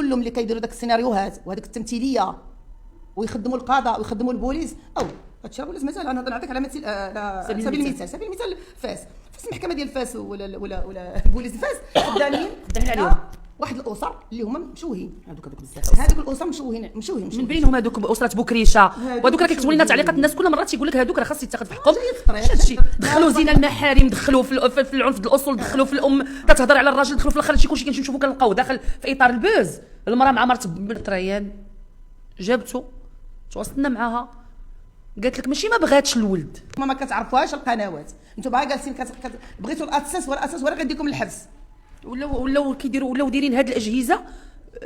كلهم اللي كيديروا داك السيناريوهات وهذيك التمثيليه ويخدموا القضاء ويخدموا البوليس او هادشي راه مثال. انا نعطيك على مثال سبيل المثال فاس المحكمه ديال فاس ولا البوليس فاس خدامين عليهم واحد الاسر اللي هما مشوهين. هذوك بزاف هذوك الاسر مشوهين من بينهم هذوك اسره بوكريشه وهذوك راه كيكتبوا لنا تعليقات الناس كل مره تيقول لك هذوك راه خاص يتاخذ في حقهم. هادشي دخلوا زين المحارم، دخلوا في العنف الاصول، دخلوا في الام كتهضر على الراجل، دخلوا في الاخر هادشي كلشي كنشوفوا كنلقاو داخل في اطار البوز. المراه مع مرت ريان جابته تواصلنا معاها قالت لك ماشي ما بغاتش الولد، ما كتعرفوهاش القنوات، انتم باغا جالسين بغيتوا الاساس ولا غنديكم للحبس. ولاو كيديروا ولاو دايرين هاد الاجهزه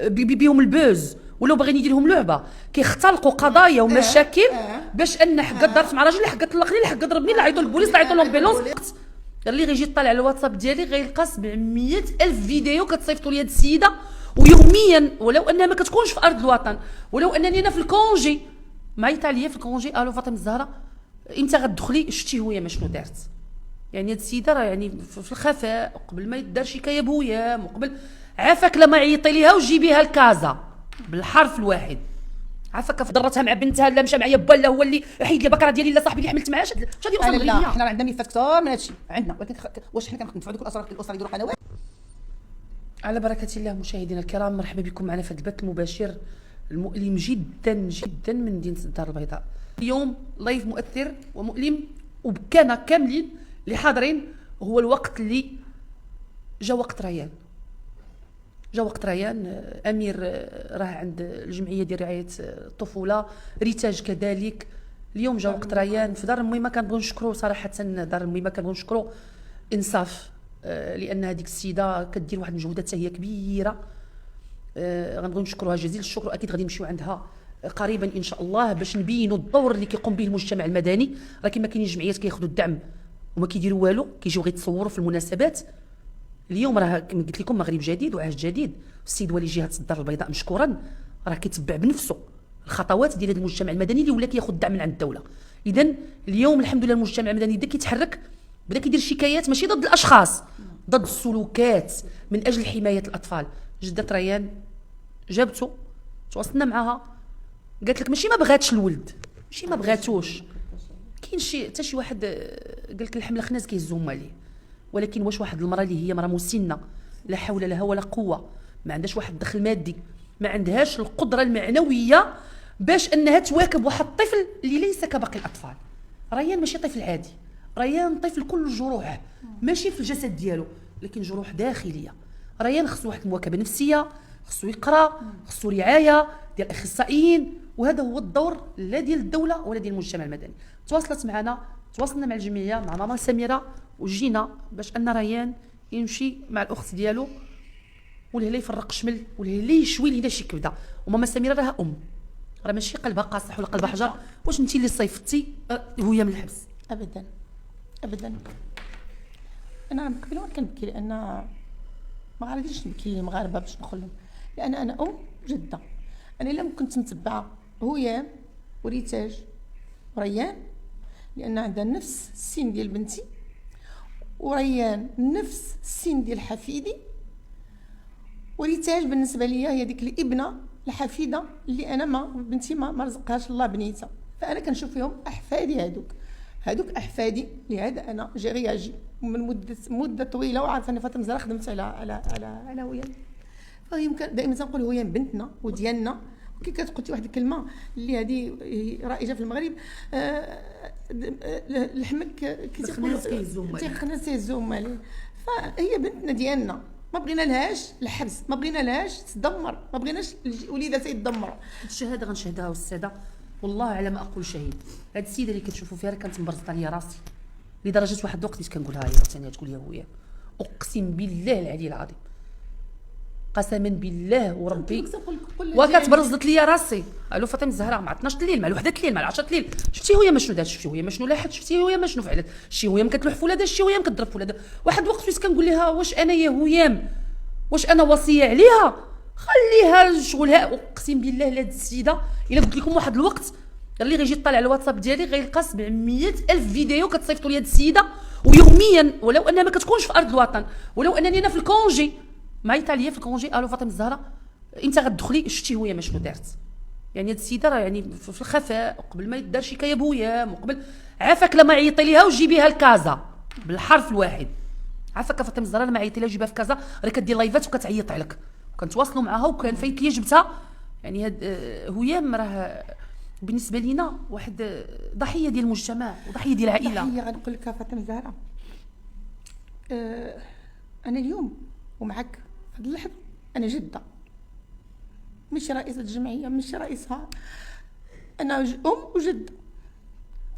بيهم البوز، ولاو باغيين يديرهم لعبه، كيختلقوا قضايا ومشاكل باش ان حقا ضربت مع راجل، حقا طلقني، حقا ضربني، لا عيطوا البوليس، لا عيطوا لومبيلونس. اللي غيجي يطلع على الواتساب ديالي غيلقى 700,000 فيديو كتصيفطوا لي هاد السيده، ويوميا ولو انها ما كتكونش في ارض الوطن، ولو انني انا في الكونجي معيطه عليا في الكونجي، الو فاطمه الزهراء امتى غتدخلي؟ شتي هويا ما شنو دارت؟ يعني هاد السيده راه يعني في الخفاء، قبل ما يدار شكايه بويا، وقبل عافاك لما عيطي ليها وجيبيها الكازا بالحرف الواحد، عافاك ضرتها مع بنتها، لا مشى معايا با، لا هو اللي حيد لي بكره ديالي، لا صاحبي اللي حملت معاه. شادي اصلا لا حنا عندنا ملفات كثار من هادشي عندنا، ولكن واش حنا كندفعوا دوك الاسر يديروا قنوات؟ على بركه الله. مشاهدينا الكرام، مرحبا بكم معنا في البث المباشر المؤلم جدا جدا من مدينه الدار البيضاء. اليوم لايف مؤثر ومؤلم، وبكانا كاملين اللي حاضرين. هو الوقت اللي جا وقت ريان، امير راه عند الجمعيه ديال رعايه الطفوله، ريتاج كذلك. اليوم جا وقت ريان في دار المهمه. كنبغيو نشكروا صراحه دار المهمه، كنبغيو نشكروا انصاف، لان هذيك السيده كدير واحد المجهودات حتى هي كبيره. غنبغيو نشكروها جزيل الشكر، واكيد غادي نمشيو عندها قريبا ان شاء الله باش نبينوا الدور اللي كيقوم به المجتمع المدني. راه كما كاينين جمعيات كياخذوا الدعم وما كيديروا والو، كيجيو غير يتصوروا في المناسبات. اليوم راه كما قلت لكم مغرب جديد وعهد جديد، السيد ولي جهه الدار البيضاء مشكورا راه كيتبع بنفسه الخطوات ديال هذا المجتمع المدني اللي ولا كياخذ دعم من عند الدوله. اذا اليوم الحمد لله المجتمع المدني بدا كيتحرك، بدا كيدير شكايات ماشي ضد الاشخاص، ضد السلوكات من اجل حمايه الاطفال. جده ريان جابته تواصلنا معها قالت لك ماشي ما بغاتش الولد، ماشي ما بغاتوش، كاين حتى شي واحد قال لك الحمل خناز كيهزهم عليه، ولكن واش واحد المراه اللي هي مراه مسنه لا حول لها ولا قوه، ما عندهاش واحد الدخل مادي، ما عندهاش القدره المعنويه باش انها تواكب واحد الطفل اللي ليس كباقي الاطفال. ريان ماشي طفل عادي، ريان طفل كل الجروح، ماشي في الجسد ديالو لكن جروح داخليه. ريان خصو واحد المواكبه نفسيه، خصو يقرا، خصو رعايه ديال الاخصائيين، وهذا هو الدور لا ديال الدوله ولا ديال المجتمع المدني. تواصلنا مع الجمعيه، مع ماما سميره، وجينا باش ان ريان يمشي مع الاخت ديالو واللي يفرق شمل واللي يشوي لينا شي كبده. وماما سميره راها راه ماشي قلبها قاصح ولا قلبها حجر. واش انت اللي صيفتي هويا من الحبس؟ ابدا انا قبل ما كنبكي، لان ما غاديش نبكي للمغاربه باش ندخل لهم، لان انا جده. انا الا كنت متبعه هويا وريتاج وريان، لان عندها نفس السن ديال بنتي، وريان نفس السن ديال حفيدي، وريتاج بالنسبه ليا هي ديك الابنه الحفيده اللي انا بنتي ما رزقهاش الله بنيتها. فانا كنشوف فيهم احفادي، هادوك احفادي. لهذا انا جي رياجي من مده طويله، وعارفه ان فاطمه الزهراء خدمت على هويا. فيمكن دائما تنقول هويا بنتنا وديالنا. كي كتقولي واحد الكلمه اللي هذه رائجه في المغرب، لحمك كيتخنس مالي. فهي بنتنا ديالنا، ما بغينا لهاش الحبس، ما بغينا لهاش تدمر، ما بغيناش وليداتها يتدمروا. الشهاده غنشهدها والساده، والله على ما اقول شهيد. هاد السيده اللي كتشوفوا فيها راه كانت مبرزطه ليا راسي لدرجه واحد الوقت اللي كنقولها هي ثانيه تقول لي هويا، اقسم بالله العلي العظيم، قسما بالله وربي وكتبرزت ليا راسي. الو فاطمه الزهراء مع 12 الليل، مع 1 الليل، مع 10 الليل، شفتي هويا ما شنو دارت، شفتي هويا ما شنو لاحت، شفتي هويا ما شنو فعلت، شي هويا ما كتلوح في ولادها، شي هويا ما كتضرب في ولادها. واحد الوقت فاش كنقول لها واش انا يا هويام واش انا وصيه عليها، خليها شغلها. اقسم بالله لهاد السيده الا قلت لكم واحد الوقت اللي غيجي يطلع على الواتساب ديالي غيلقى 700,000 فيديو كتصيفطوا لي هاد السيده، ويوميا ولو انها ما كتكونش في ارض الوطن، ولو انني انا في الكونجي معيطه عليا في الكونجي، الو فاطمه الزهراء انت غتدخلي شتي هويا شنو دارت. يعني هاد السيده راه يعني في الخفاء، قبل ما يدار شكايه بويام، وقبل عافاك لما عيطي ليها وجيبيها لكازا بالحرف الواحد. عافاك فاطمه الزهراء لما عيطي لها وجيبها في كازا، راه كدير لايفات وكتعيط عليك، وكنتواصلوا معاها، وكان فايت ليا جبتها. يعني هاد هيام راه بالنسبه لينا واحد ضحيه ديال المجتمع وضحيه ديال العائله. ضحيه. غنقول لك فاطمه الزهراء، انا اليوم ومعك في هذه اللحظه انا جده، مش رئيسه الجمعيه، مش رئيسها، انا ام وجده.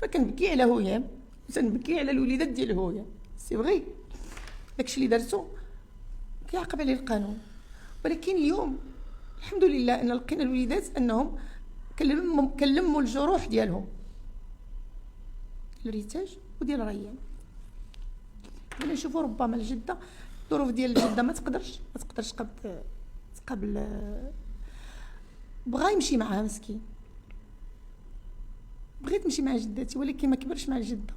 فكنبكي على هيام وتنبكي على الوليدات ديال هيام. سي فغي داكشي اللي دارتو كيعاقب عليه القانون، ولكن اليوم الحمد لله ان لقينا الوليدات انهم كلموا الجروح ديالهم، الريتاج وديال ريان. انا نشوفوا ربما الجده الظروف ديال الجده ما تقدرش تقابل، بغا يمشي معها مسكين، بغيت نمشي مع جداتي ولكن ما كبرش مع الجده،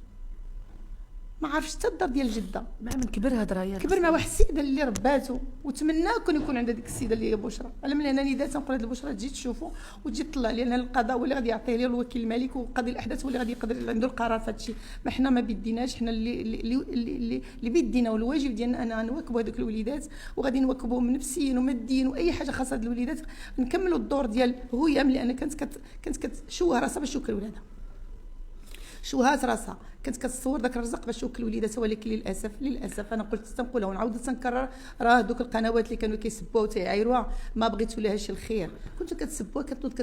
ما عرفش حتى الدار ديال الجده. مع من كبر هاد ريان، كبر مع واحد السيده اللي رباتو، وتمنى يكون عندها ديك السيده اللي هي بشرى. على من انا ندات تنقول هاد البشرى تجي تشوفو وتجي تطلع لان القضاء هو اللي غادي يعطيه ليه الوكيل الملك، وقاضي الاحداث هو اللي غادي يقدر عنده القرار في هادشي. ما حنا ما بيديناش، حنا اللي بيدينا والواجب ديالنا اننا نواكبوا هذوك الوليدات، وغادي نواكبوهم نفسيا وماديا واي حاجه خاصه هاد الوليدات. نكملوا الدور ديال هيام لان كانت كتشوه راسها باش توكل ولادها، شوهات راسها كانت كتصور داك الرزق باش توكل وليداتها. ولكن للاسف انا قلت تنقولها ونعاود تنكرر، راه دوك القنوات اللي كانوا كيسبوها وتيعايروها ما بغيتوا لهاش الخير، كنتوا كتسبوها كتنوض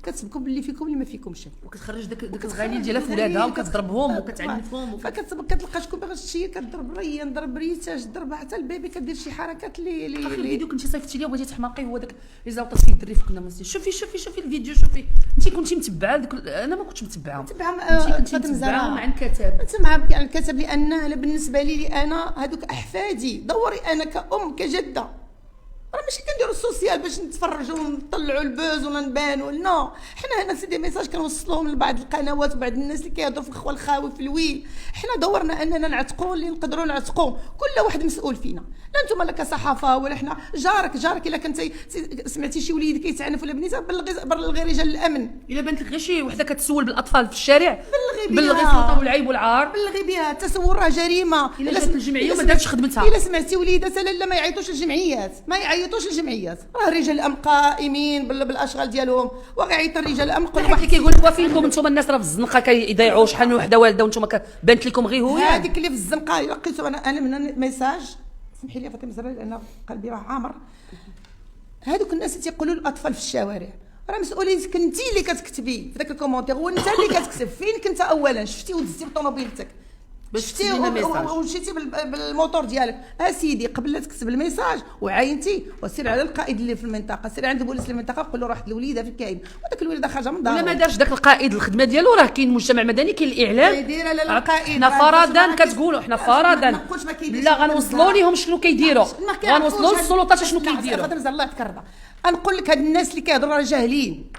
كتسبكم باللي فيكم اللي ما فيكمش، وكتخرج داك الغالي ديالها في ولادها وكتضربهم وكتعنفهم، فكتلقى شكون باغا تشي كضرب ريان، ضرب ريتاج، ضرب حتى البيبي، كدير شي حركات اللي اخر الفيديو كنتي صيفطتي ليا وبغيتي تحماقي، هو داك اللي زاوطات فيه الدري فكنا مسي. شوفي الفيديو، شوفي انت كنتي متبعه انا ما كنتش متبعه. انت كنتي متبعه مع الكتاب، مع الكتاب، لان انا بالنسبه لي انا هذوك احفادي. دوري انا كأم كجده، راه ماشي كنديروا السوسيال باش نتفرجوا ونطلعوا البوز ولا نبانوا، نو. حنا هنا سيدي ميساج كنوصلوهم لبعض القنوات وبعض الناس اللي كيهضروا في الخوا الخاوي في الويل. حنا دورنا اننا نعتقوا اللي نقدروا نعتقوا، كل واحد مسؤول فينا، لا انتم لا كصحافه ولا حنا. جارك الا كنت سمعتي شي وليد كيتعنف ولا بنيته بلغي رجال الامن. الا بانت لك غير شي وحده كتسول بالاطفال في الشارع بلغي السلطه والعيب والعار، بلغي بها. التسول راه جريمه. الا جات الجمعيه وما دارتش خدمتها، الا سمعتي وليدات لا ما يعيطوش الجمعيات، راه رجال الامن قائمين بالاشغال ديالهم، وغيعيط الرجال الامن كل واحد كيقول لك وفيكم انتم الناس راه في الزنقه كيضيعوا شحال من وحده والده وانتم بانت لكم غير هو هذيك اللي في الزنقه. لقيتو انا من ميساج، سمحي لي فاطمه الزهراء لان قلبي راه عامر. هذوك الناس اللي تيقولوا للاطفال في الشوارع راه مسؤوليتك انت اللي كتكتبي في داك الكومونتير، وانت اللي كتكتب. فين كنت اولا؟ شفتي ودزتي بطوموبيلتك شفتي ومشيتي بالموتور ديالك، اسيدي قبل لا تكتب الميساج وعاينتي وسير على القائد اللي في المنطقه، سير عند بوليس المنطقه قول له راه واحد الوليده في كاين، وداك الوليده خارجه من دارها. ولا ما دارش داك القائد الخدمه ديالو، راه كاين المجتمع المدني، كاين الاعلام كيدير على القائد. حنا فرضا كتقولوا حنا فرضا لا غنوصلوا ليهم شنو كيديروا، غنوصلوا للسلطات شنو كيديروا. فاطمه الله تكرر، نقول لك هاد الناس اللي كيهضروا راه جاهلين.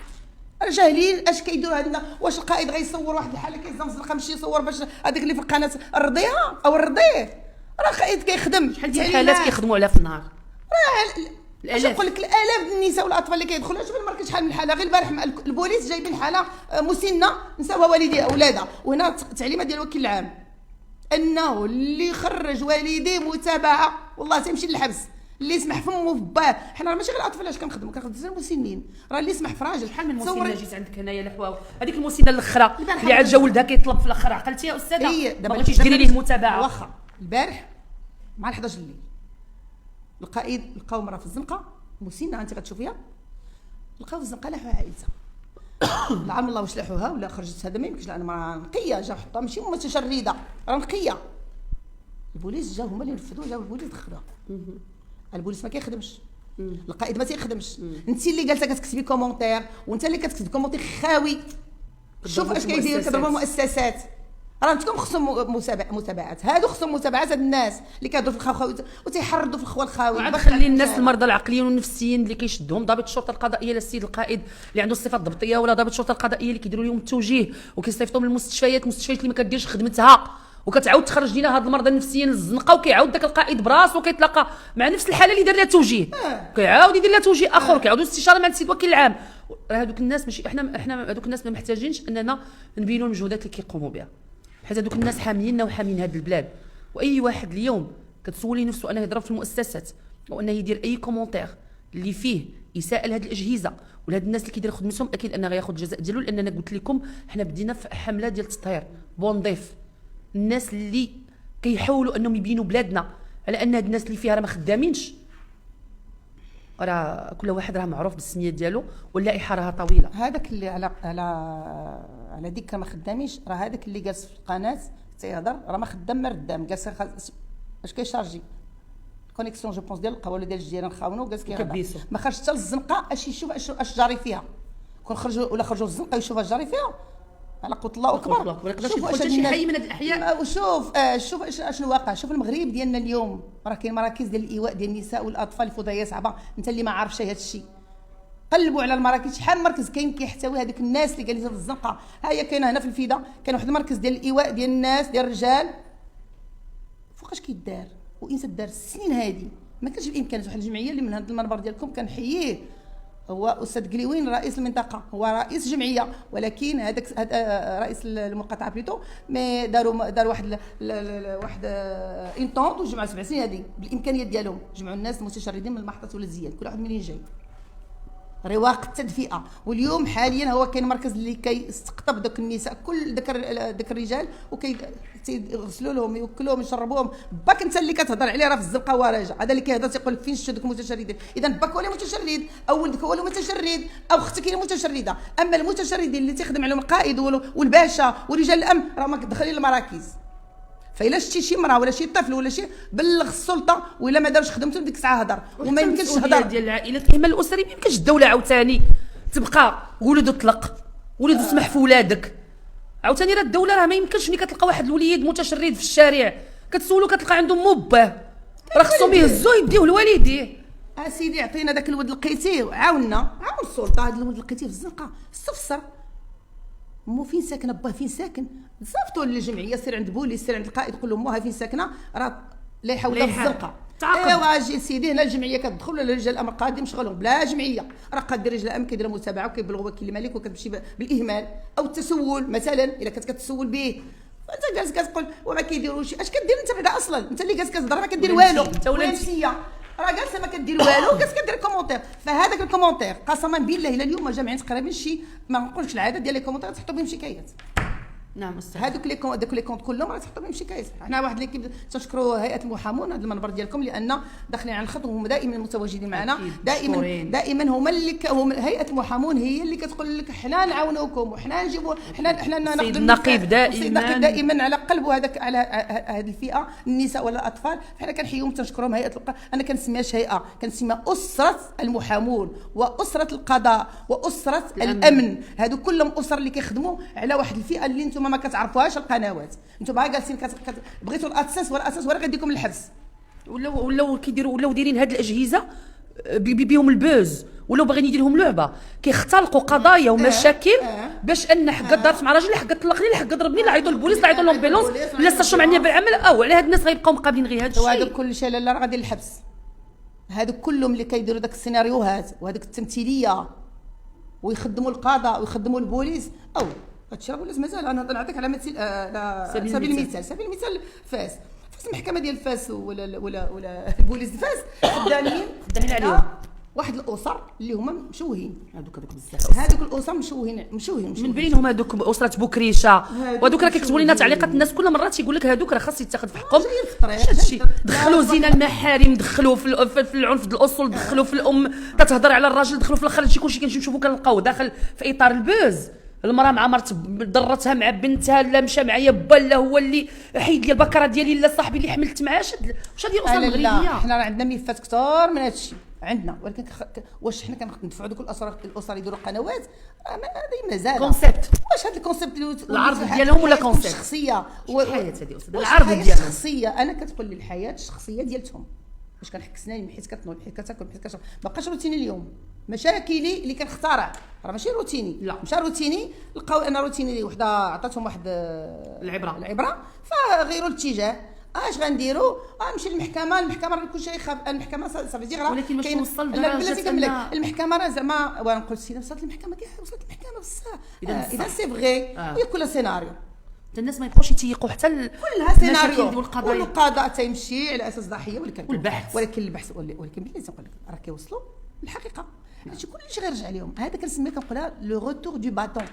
اش كيديروا هادنا؟ واش القائد غيصور واحد الحاله كيزنق زنقه مشي يصور باش هذيك اللي في القناه الرضيها او الرضيه؟ راه قائد كيخدم. شحال ديال الحالات كيخدموا عليها في النهار؟ راه اش نقول لك، الالاف النساء والاطفال اللي كيدخلوا. شوف المركز شحال من حاله. غير البارح البوليس جايبين حاله مسنه نساوها والديها اولادها، وهنا التعليمات ديال الوكيل العام انه اللي خرج والديه متابعه والله تيمشي للحبس، اللي يسمح فمه في باه. حنا ماشي غير الاطفال اش كنخدموا حتى المسنين، راه اللي يسمح في راجل. شحال من مسنه جيت عندك هنايا الحواو، هذيك المسنه الاخرى اللي عاد جا ولدها كيطلب في الاخر، عقلتي يا استاذه؟ ما بغيتيش ديري ليه متابعه. واخا البارح مع 11 الليل القائد لقاو مرا في الزنقه مسنه، انت غتشوفيها، لقاو في الزنقه لاحوا عائلتها. لا عم الله واش لاحوها ولا خرجت، هذا ما يمكنش لان مرا نقيه جا حطها، ماشي متشرده، راه نقيه. البوليس جاو هما اللي نفذوا، جاو البوليس دخلوها. البوليس ما كيخدمش، القائد ما تيخدمش. انت اللي جالسه كتكتبي كومونتير، وانت اللي كتكتب كومونتير خاوي. شوف اش كيدير، كضربوا المؤسسات. راه انتم خصهم متابعات، هادو خصهم متابعات. هاد الناس اللي كيهضروا في الخاوي وتيحرضوا في الخوا الخاوي، وعاد خلي الناس المرضى العقليين والنفسيين اللي كيشدهم ضابط الشرطه القضائيه للسيد القائد اللي عنده الصفات الضبطيه، ولا ضابط الشرطه القضائيه اللي كيديروا لهم التوجيه وكيصيفطوهم للمستشفيات، المستشفيات اللي ما كديرش خدمتها وكتعاود تخرج لينا هاد المرضى النفسيين الزنقه، وكيعاود داك القائد براسو كيتلاقى مع نفس الحاله اللي دار لها توجيه، كيعاود يدير لها توجيه اخر، كيعاودوا استشاره مع السيد وكيل العام. هذوك الناس ماشي احنا هذوك الناس ما محتاجينش اننا نبينوا المجهودات اللي كيقوموا بها، حيت هذوك الناس حاميننا وحامين هذه البلاد. واي واحد اليوم كتسولي نفسه انه يضرب في المؤسسات وانه يدير اي كومونتير اللي فيه اساءه لهذه الاجهزه ولهاد الناس اللي كيديروا خدمتهم، اكيد انه غياخذ الجزاء ديالو. لان انا قلت لكم حنا بدينا في حمله ديال التطهير بونضيف الناس اللي كيحاولوا انهم يبينوا بلادنا على ان هاد الناس اللي فيها راه ما خدامينش، راه كل واحد راه معروف بالسميه ديالو واللائحه راها طويله. هذاك اللي على ديك ما خداميش، راه هذاك اللي جالس في القناه تيهضر راه ما خدام ما ردام، جالس اش كيشارجي كونيكسيون جو بونس ديال القهوه ديال الجيران خاونو، جالس كيهضر ما خرج حتى للزنقه اش يشوف اش جاري فيها. كون خرجوا ولا خرجوا للزنقه يشوف اش جاري فيها، على قوت الله اكبر. ما يقدرش يدخل حتى شي حي من هاد الاحياء. شوف اشنو واقع. شوف المغرب ديالنا اليوم راه كاين مراكز ديال الايواء ديال النساء والاطفال في وضعيه صعبه. انت اللي ما عارفش هذا الشيء قلبوا على المراكز، شحال مركز كاين كيحتوي هذوك الناس اللي جالسين في الزنقه. ها هي كاينه هنا في الفيدا، كاين واحد المركز ديال الايواء ديال الناس ديال الرجال. فوقاش كيدار وانسان دار السنين هذه ما كانش الامكانيات. واحد الجمعيه اللي من هذا المنبر ديالكم كنحييه، هو استاذ قليوين رئيس المنطقه، هو رئيس جمعيه، ولكن هذاك رئيس المقاطعه بليتو مي داروا واحد انطونط وجمعوا 7 سنين هذه بالامكانيات ديالهم، جمعوا الناس المتشردين من المحطه ولا الزيان، كل واحد منين جاي رواق التدفئه. واليوم حاليا هو كاين مركز اللي كيستقطب دوك النساء كل داك الرجال وكيغسلوا لهم يوكلوهم يشربوهم. باك انت اللي كتهضر عليه راه في الزنقه وراجع، هذا اللي كيهضر تيقول لك فين شتو دوك المتشردين. اذا باك هو اللي متشرد او ولدك هو اللي متشرد او اختك هي متشرده. اما المتشردين اللي تيخدم عليهم القائد والباشا ورجال الامن راه ما كتدخلين المراكز. فإلا شتي شي مراه ولا شي طفل ولا شي بلغ السلطه، وإلا ما دارش خدمتهم ديك الساعه هضر. وما يمكنش تهضر ديال العائله الاهمال الاسري. ما يمكنش الدوله عاوتاني تبقى ولد طلق ولد سمح في ولادك. عاوتاني راه الدوله راه ما يمكنش ملي كتلقى واحد الوليد متشرد في الشارع كتسولو كتلقى عنده موباه، راه خصهم يهزوه يديوه لوالديه. سيدي عطينا داك الولد لقيتيه عاون السلطه. هذا الولد لقيتيه في الزنقه استفسر مو فين ساكنه باه فين ساكن، صيفطوا للجمعيه سير عند بوليس سير عند القائد قول لهم موها فين ساكنه راه لا يحاول في الزنقه. ايوا اجي سيدي هنا الجمعيه كتدخل ولا رجال الامر قادم شغلهم بلا جمعيه، راه قادر رجال الامر كيديروا متابعه وكيبلغوا وكيل الملك وكتمشي بالاهمال او التسول مثلا. الا كنت كتسول به فانت جالس كتقول وما كيديروش. اش كدير انت بعدا اصلا؟ انت اللي جالس كتهضر ما كدير والو. ولا نسيه راه جالسه ما كدير والو جالس كدير كومونتير. فهذاك الكومونتير قسما بالله الى اليوم جامعين تقريبا شي ما نقولش العدد ديال لي كومونتير تحطوا بهم شكايات. نعم استاذ. هذوك لي كونت كلهم راه تحطوا بهم شكايات. حنا واحد ليكيب تنشكروا هيئه المحامون هذا المنبر ديالكم لان داخلين على الخط وهم دائما متواجدين معنا. دائما هما اللي هيئه المحامون هي اللي كتقول لك حنا نعاونوكم وحنا نجيبوا حنا ناخذوا النقيب دائما على قلبه هذاك على هذه الفئه النساء ولا الاطفال. حنا كنحييهم تنشكرهم هيئه انا كنسميهاش هيئه كنسميها اسره المحامون واسره القضاء واسره الامن. هادو كلهم اسر اللي كيخدموا على واحد الفئه اللي انتم ما كتعرفوهاش القنوات. انتم باغا جالسين بغيتوا الاساس والاساس ولا غيديكم للحبس. ولاو كيديروا ولاو دايرين هاد الاجهزه بهم البوز، ولاو باغيين يديرهم لعبه كيختلقوا قضايا ومشاكل باش ان حقا دارت مع راجل حقا طلقني لا حقا ضربني لا عيطوا للبوليس لا عيطوا للامبيلونس لا استشروا معني بالعمل او على هاد الناس غيبقاو مقابلين غير هاد الشيء. وهذا كل شيء لا راه غادي للحبس. هادو كلهم اللي كيديروا داك السيناريوهات وهذيك التمثيليه ويخدموا القضاء ويخدموا البوليس او هادشي راه لازم مازال. انا نعطيك على مثال سبيل المثال فاس المحكمه ديال فاس ولا البوليس فاس خدامين عليهم واحد الاسر اللي هما مشوهين. هذوك بزاف هذوك الاسر مشوهين من بينهم هذوك اسره بوكريشه وهذوك راه كيكتبوا لنا تعليقات الناس كل مره تيقول لك هذوك راه خاص يتاخذ في حقهم. هادشي دخلوا زنا المحارم دخلوا في العنف د الاصول دخلوا في الام كتهضر على الراجل دخلوا في الاخر هادشي كلشي كنمشيو نشوفوا كنلقاو داخل في اطار البوز. المراه مع مرت ضرتها مع بنتها لا مشى معايا با لا هو اللي حيد لي البكره ديالي لا صاحبي اللي حملت معاه واش هذه الاسره المغربيه. حنا راه عندنا ملفات كثار من هذا الشيء عندنا، ولكن واش حنا كندفعوا دوك الاسر يديروا قنوات هذه مازال كونسيبت. واش هذا الكونسيبت العرض ديالهم ولا كونسيبت الشخصيه الحياه هذه استاذ العرض ديالهم الشخصيه. انا كتقول لي الحياه الشخصيه ديالتهم واش كنحك سناني حيت كتنوض حيت كتاكل حيت كتشرب ما بقاش روتيني اليوم مشاكلي اللي كنخترع راه ماشي روتيني، لا. مشى روتيني، لقاو ان روتيني وحده عطاتهم واحد العبره فغيروا الاتجاه. اش غنديروا؟ نمشي للمحكمه، المحكمه كلشي يخاف، المحكمه صافي دي غير ولكن واش توصل لدرجه ان المحكمه راه زعما ونقول السيده وصلت المحكمه كاع وصلت المحكمه بصح اذا سي فغي هي كلها سيناريو، الناس ما يبقاوش يتيقوا حتى كلها سيناريو والقضايا والقضاء تيمشي على اساس ضحيه والبحث. ولكن البحث ولكن بالله تنقول لك راه كيوصلوا للحقيقه، هادشي كلشي غيرجع لهم. هذا كنسميه كنقولها لو روتور دو باتون،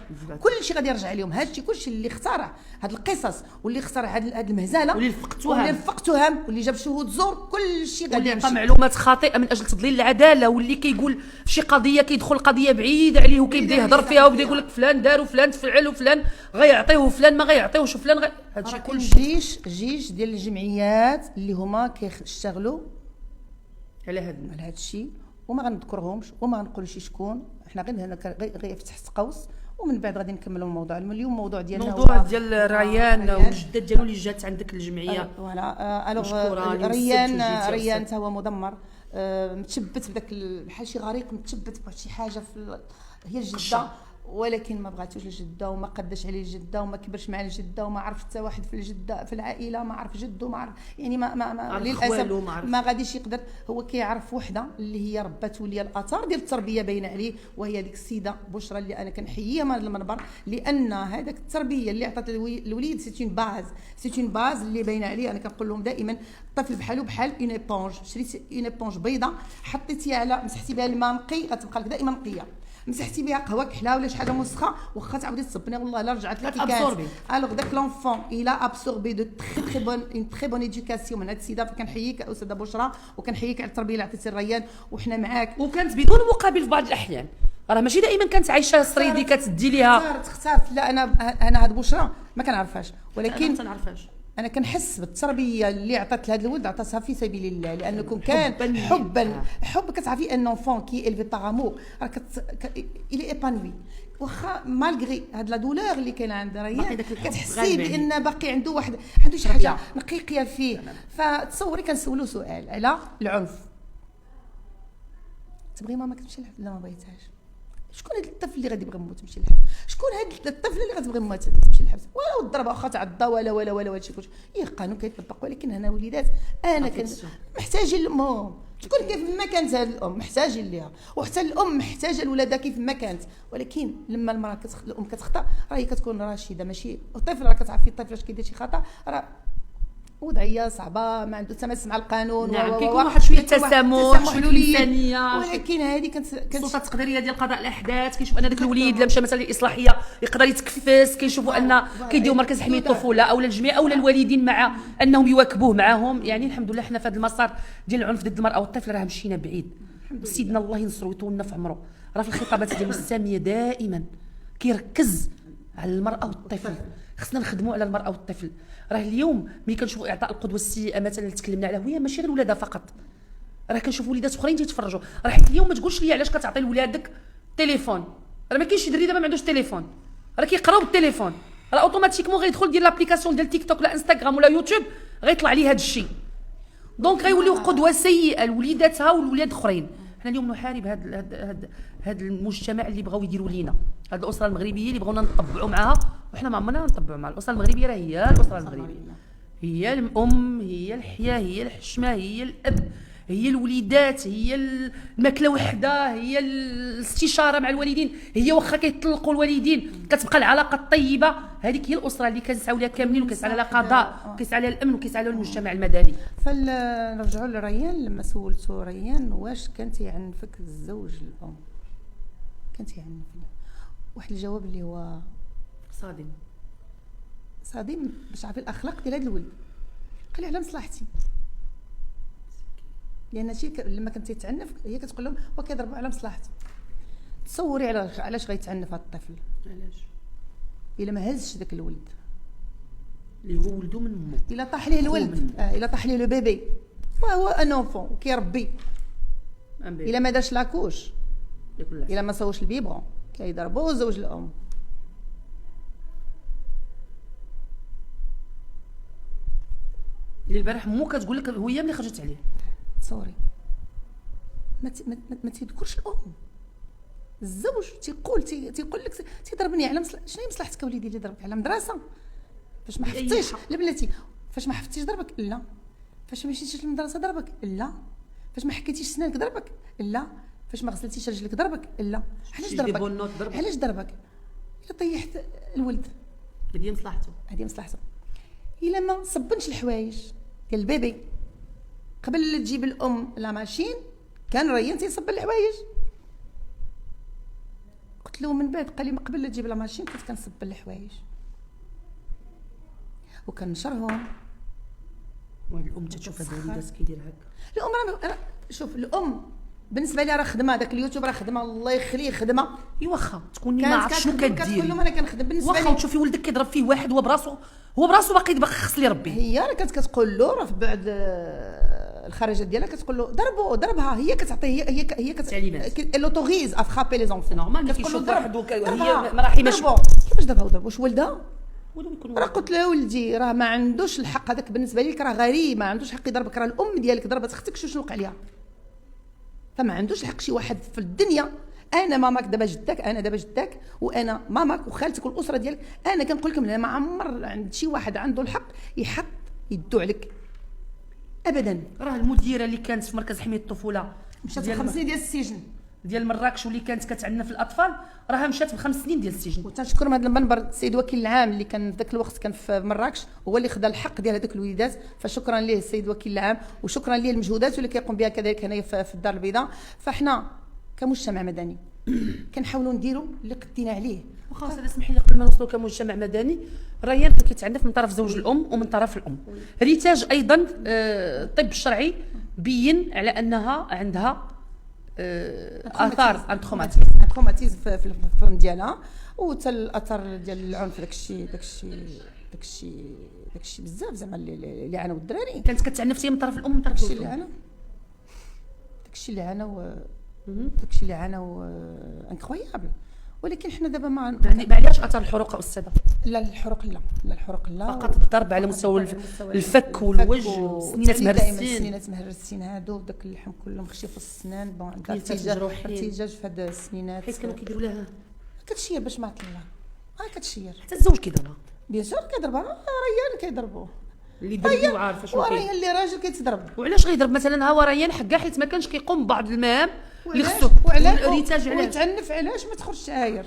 كلشي غادي يرجع لهم. هادشي كلشي اللي اخترع هاد القصص واللي اخترع هاد المهزله واللي فق تهم واللي جاب شهود زور، كلشي غادي واللي يمشي. عطى معلومات خاطئه من اجل تضليل العداله، واللي كيقول في شي قضيه كيدخل قضيه بعيده عليه وكيبدا يهضر فيها وبدا يقول لك فلان دار وفلان تفعل وفلان غيعطيه وفلان ما غيعطيوش وفلان هادشي كلشي جيش ديال الجمعيات اللي هما كيشتغلوا على هذا الشيء، وما غنذكرهمش وما غنقولش شكون. حنا غير هنا غير تحت قوس، ومن بعد غادي نكملوا الموضوع. اليوم الموضوع ديالنا الموضوع ديال ريان والجدات ديالو اللي جات عندك الجمعيه. فوالا الوغ ريان حتى هو مدمر، متشبت بداك بحال شي غريق، متشبت بواحد شي حاجه هي الجده، ولكن ما بغاتوش لجده وما قداش عليه الجده وما كبرش مع الجده وما عرف حتى واحد في الجده في العائله، ما عرف جده، ما عرف يعني ما للاسف ما غاديش يقدر. هو كيعرف وحده اللي هي ربات وليا الاثار ديال التربيه باينه عليه، وهي ديك السيده بشرى اللي انا كنحييها من هذا المنبر، لان هذاك التربيه اللي عطات الوليد سي اون باز اللي باينه عليه. انا كنقول لهم دائما الطفل بحالو بحال اون ايبونج، شريتي اون ايبونج بيضاء حطيتيها على مسحتي بها الماء نقي غتبقى لك دائما نقيه، مسحتي بها قهوه كحله ولا شي حاجه مسخه واخا تعاودي تصبني والله الا رجعت لك كي كانت. الوغ داك لونفون الى ابسوربي دو تري بون اون تري بون ايدوكاسيون من هاد السيده. فكنحييك استاذه بشرى وكنحييك على التربيه اللي عطيتي الريان، وحنا معاك. وكانت بدون مقابل في بعض الاحيان، راه ماشي دائما كانت عايشه صريدي كتدي ليها. اختارت لا انا هاد بشرى ما كنعرفهاش، ولكن ما تنعرفهاش. انا كنحس بالتربيه اللي عطات لهذا الولد عطاتها في سبيل الله، لانكم كان حب كتعرفي ان انفون كي الفي بار امور راه الي ايبانوي، واخا مالغري هاد لا دولور اللي كاينه عند ريان كتحسي بان باقي عنده شي حاجه نقيقيه فيه. فتصوري كنسولو سؤال على العنف، تبغي ماما تمشي للحبس؟ لا ما بغيتهاش. شكون هذا الطفل اللي غادي يبغي مو تمشي للحبس؟ شكون هذا الطفل اللي غتبغي مو تمشي للحبس؟ ولا الضربه واخا تعضى ولا هادشي كلشي القانون كيطبق. ولكن هنا وليدات انا محتاجين لامهم تكون كيف ما كانت هذه الام محتاجين ليها، وحتى الام محتاجه لولادها كيف ما كانت. ولكن لما المراه الام كتخطا راه هي كتكون راشده، ماشي الطفل راه كتعرفي الطفل اش كيدير شي خطا راه وضعيه صعبه ما عنده تماس مع القانون. نعم كيكون واحد شويه تسامح شويه الانسانيه، ولكن هذه السلطه التقديريه ديال قضاء الاحداث كيشوف ان داك الوليد لا مشى مثلا للاصلاحيه يقدر يتكفس، كيشوفوا ان كيديروا مركز حمايه الطفوله او الجمعيه او الوالدين مع انهم يواكبوه معاهم. يعني الحمد لله حنا في هذا المسار ديال العنف ضد المراه والطفل راه مشينا بعيد. سيدنا الله ينصرو ويطول لنا في عمره، راه في الخطابات ديالو الساميه دائما كيركز على المراه والطفل. خصنا نخدموا على المراه والطفل. راه اليوم ملي كنشوفوا اعطاء القدوه السيئه مثلا اللي تكلمنا عليها، هي ماشي غير ولادها فقط، راه كنشوفوا وليدات اخرين تيتفرجوا. راه حيت اليوم ما تقولش لي علاش كتعطي لولادك تليفون، راه ما كاينش شي دري دابا ما عندوش تليفون، راه كيقراو بالتليفون، راه اوتوماتيكمون غيدخل ديال لابليكاسيون ديال تيك توك ولا انستغرام ولا يوتيوب غيطلع ليه هذا الشيء. دونك غيوليو قدوه سيئه لوليداتها والولاد اخرين. حنا اليوم نحارب هذا المجتمع اللي بغاو يديروا لينا، هذه الاسره المغربيه اللي بغاونا نطبعوا معها، وحنا ما عمرنا نطبعوا مع الاسره المغربيه. راه هي الاسره المغربيه، هي الام، هي الحياه، هي الحشمه، هي الاب، هي الوليدات، هي الماكله وحده، هي الاستشاره مع الوالدين، هي واخا كيطلقوا الوالدين كتبقى العلاقه الطيبه. هذيك هي الاسره اللي كنسعوا لها كاملين، وكيسعى لها القضاء، وكيسعى لها الامن، وكيسعى لها المجتمع المدني. فنرجعوا لريان. لما سولتو ريان واش كان تيعنفك الزوج الام، كان تيعنفني، واحد الجواب اللي هو صادم باش تعرفي الاخلاق ديال هذا الولد. قال لي على مصلحتي، لان شي لما كنت تيتعنف هي كتقول لهم وكيضربوا على مصلحته. تصوري علاش غيتعنف هذا الطفل؟ علاش؟ الا ما هزش داك الولد اللي هو ولده من امه، الا طاح ليه الولد، الا طاح ليه لو بيبي فهو ان اونفون وكيربي. الا ما دارش لاكوش، الا ما صوش البيبرون كيضربوا زوج الام. اللي البارح مو كتقول لك هي ملي خرجت عليه. تصوري ما تذكرش الام، الزوج تيقول لك تيضربني على شنو هي مصلحتك وليدي اللي ضربك على مدرسه فاش ما حفظتيش لا بلاتي فاش ما حفظتيش ضربك لا فاش ما مشيتيش للمدرسه ضربك لا فاش ما حكيتيش سنانك ضربك لا فاش ما غسلتيش رجلك ضربك لا علاش ضربك الا طيحت الولد هذه مصلحته الا ما صبنش الحوايج ديال البيبي قبل لا تجيب الام لا ماشين كان ريان تيصب الحوايج قلت له من بعد قال لي قبل لا تجيب لا ماشين كنت كنصب الحوايج وكنشرهم. والام تشوف هذا الوليدات كيدير هكا الام شوف الام بالنسبه لي راه خدمه داك اليوتيوب راه خدمه الله يخليه خدمه واخا تكوني ما عرفتش شنو كديري كتقول لهم انا كنخدم بالنسبه لي واخا تشوفي ولدك كيضرب فيه واحد هو براسو باقي خص لي ربي هي راه كتقول له راه في بعد الخرجات ديالها كتقول له ضربها هي كتعطيه هي تعليمات لوتوريز ا فرابي لي زونفون نورمال كتقول له واحد هي ما راحي ماشي كيفاش ضربها واش ولدها راه قلت له ولدي راه ما عندوش الحق هذاك بالنسبه لك راه غريب ما عندوش حق يضربك راه الام ديالك ضربت اختك شنو وقع ليها فما عندوش الحق شي واحد في الدنيا انا ماماك دابا جدك انا دابا جدك وانا ماماك وخالتك والاسره ديالك انا كنقول لكم ما عمر عند شي واحد عنده الحق يحط يدو عليك ابدا. راه المديره اللي كانت في مركز حمايه الطفوله مشات ب5 سنين ديال السجن ديال مراكش واللي كانت كتعنف الاطفال راها مشات ب5 سنين ديال السجن. وتنشكر من هذا المنبر السيد وكيل العام اللي كان في ذاك الوقت كان في مراكش هو اللي خدا الحق ديال هذوك الوليدات فشكرا ليه السيد وكيل العام وشكرا ليه المجهودات اللي كيقوم بها كذلك هنايا في الدار البيضاء. فاحنا كمجتمع مدني كنحاولوا نديروا اللي قدينا عليه. وخاصه اسمحي لي قبل ما نوصلوا كمجتمع مدني ريان كيتعنف من طرف زوج الام ومن طرف الام. ريتاج ايضا الطب الشرعي بين على انها عندها اثار انتروماتيزم في الفم ديالها وحتى الاثر ديال العنف داكشي بزاف زعما اللي عانوا الدراري. كانت كتعنف من طرف الام ومن طرف الزوج. داكشي اللي عانوا انكرويابل. ولكن حنا دابا ما يعني علاش اثر الحروق استاذه؟ لا الحروق لا فقط الضرب على مستوى الفك والوجه والسنينات مهرسين هادو داك اللحم كله مخشي في السنان بون ارتجاج في هاد السنينات حيت كانوا كيديروا لها كتشير باش ما طلع كتشير حتى الزوج كيضربها بيان سور كيضربها ريان كيضربوه اللي دربي عارفه شنو ريان اللي راجل كيتضرب. وعلاش غيضرب مثلا ها ريان حكا حيت ما كانش كيقوم ببعض المهام اللي خصو ريتاج علاش يتعنف علاش ما تخرجش عاير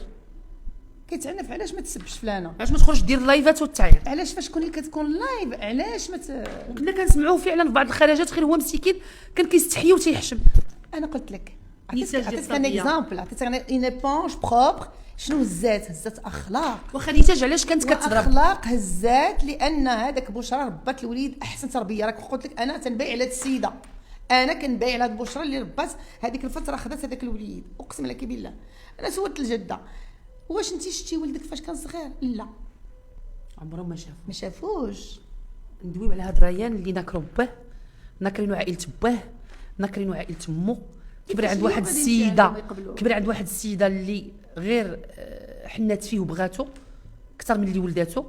كيتعنف علاش ما تسبش فلانه علاش ما تخرج دير لايفات وتعاير علاش فاش كتكون لايف علاش ما كنا كنسمعوه فعلا في بعض الخرجات غير هو مسكين كان كيستحيي وتيحشم. انا قلت لك عطيتك ان اكزامبل عطيتك اون ايبونج بروبر شنو هزات اخلاق. واخا ريتاج علاش كانت كتضرب اخلاق هزات لان هذاك بشرى ربات الوليد احسن تربيه. راك قلت لك انا تنبيع على هاد السيده انا كنبيع على هاد بشرى اللي ربات هذيك الفتره خدات هذاك الوليد اقسم لك بالله. انا سولت الجده واش انت شتي ولدك فاش كان صغير؟ لا عمرهم ما شافوش. ندويو على هاد ريان اللي ناكرو باه ناكرينو عائله باه ناكرينو عائله مو كبر عند واحد السيده اللي غير حنات فيه وبغاتو اكثر من اللي ولداتو.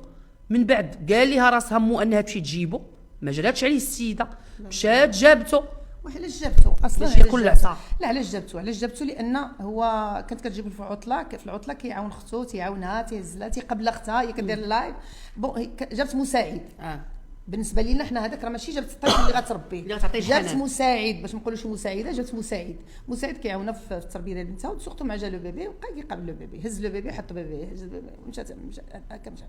من بعد قال لها راسها مو انها تمشي تجيبو ما جراتش عليه السيده مشات جابته. وعلاش جابته اصلا ياكل العصا؟ لا علاش جابته لان هو كانت كتجيب في العطله كيعاون اختو تيعاونها تيهزلها تيقبل اختها هي كدير اللايف بون جابت مساعد. بالنسبه لينا حنا هذاك راه ماشي جابت الطفل اللي غتربيه جابت مساعد باش ما نقولوش مساعده جابت مساعد كيعاونها في التربيه ديال بنتها وسورتو مع جا لو بيبي وبقى كيقابل لو بيبي هز لو بيبي حط بيبي هز لو بيبي مشات هكا مشى.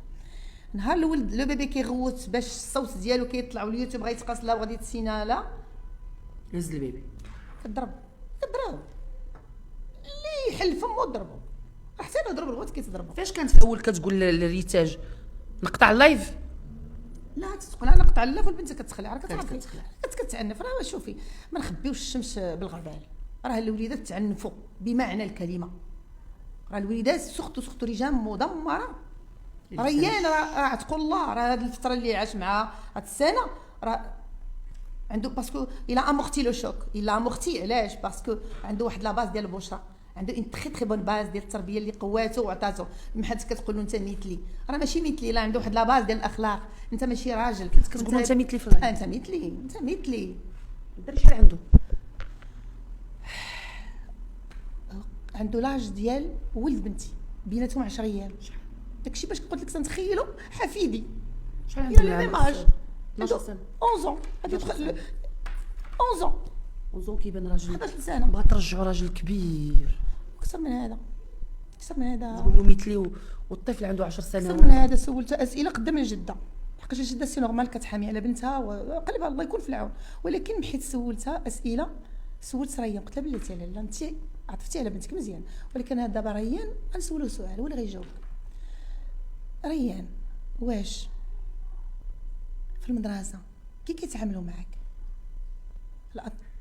نهار الاول لو بيبي كيغوت باش الصوت ديالو كيطلع واليوتيوب غادي يتقاس لا وغادي تسينا لا هز البيبي كضرب اللي يحل فمو ضربو حتى لو ضرب الغوت كيتضربوا. فاش كانت في الاول كتقول للريتاج نقطع اللايف؟ لا تقول انا نقطع اللايف والبنت كتخلع راه كتعنف. راه شوفي ما نخبيوش الشمس بالغربال راه الوليدات تعنفوا بمعنى الكلمه. راه الوليدات سختو رجال مدمره. ريان راه تقول الله راه هذه الفتره اللي عاش معها هاد السنه راه عنده باسكو الى امورتي لو شوك الى امورتي علاش باسكو عنده واحد لا باز ديال البشره عنده ان تري بون باز ديال التربيه اللي قواته وعطاتو. ما حد كتقول له انت مثلي راه ماشي مثلي لا عنده واحد لا باز ديال الاخلاق. انت ماشي راجل كتقول انت مثلي في الغالب انت مثلي دار شحال عنده عنده لاج ديال ولد بنتي، بيناتهم 10 ايام. داكشي باش قلت لك تنتخيلوا حفيدي شحال عنده يا العام؟ ميماج 12 سنه. 11 غادي 11 وزون كيبان راجل 11 سنه، بغا ترجعوا راجل كبير اكثر من هذا، اكثر من هذا، تقول له مثلي والطفل عنده 10 اكثر سنوات. من هذا. سولت اسئله قدام الجده، حقاش الجده سي نورمال كتحامي على بنتها وقلبها الله يكون في العون، ولكن حيت سولتها اسئله، سولت ريان قلت لها بلاتي لاله انت عطفتي على بنتك مزيان، ولكن هذا دابا ريان غنسولو سؤال هو اللي غيجاوب. ريان واش في المدرسه كي كيتعاملوا معك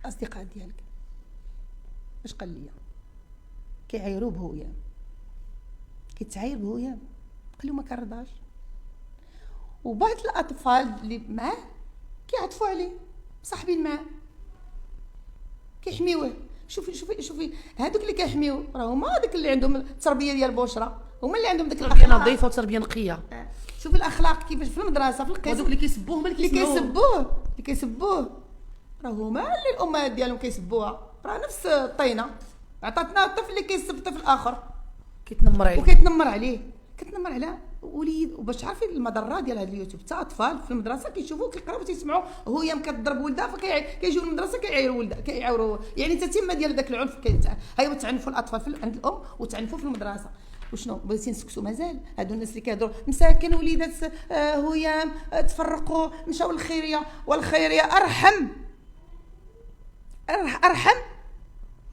الاصدقاء ديالك؟ اش قال لي؟ كيعايروا بهويام، كيتعاير بهويام، قال له ما كنرضاش. وبعض الاطفال اللي معاه كيعطفوا عليه، صاحبين معاه، كيحميوه. شوفي هذوك اللي كيحميو راه هما هذوك اللي عندهم التربيه ديال البشرى، هما اللي عندهم داك تربيه الاخلاق نظيفه وتربيه نقيه. شوفي الاخلاق كيفاش في المدرسه في القسم. وهذوك اللي كيسبوه هما اللي كيسبوه راه هما اللي الامهات ديالهم كيسبوها، راه نفس الطينه عطاتنا الطفل اللي كيسب الطفل الاخر كيتنمر عليه وكيتنمر عليه، كتنمر على وليد. وباش تعرفي المضره ديال هذا اليوتيوب، حتى اطفال في المدرسه كيشوفوا كيقراو تيسمعوا هي كتضرب ولدها فكيجيو للمدرسه كيعايروا ولدها، كيعاوروا، يعني تتمه ديال داك العنف. هاي تعنفوا الاطفال عند الام وتعنفوا في المدرسه. وشنو بغيتي نسكتوا؟ مازال هادو الناس اللي كيهضروا مساكن وليدات هيام تفرقوا مشاو للخيريه، والخيريه ارحم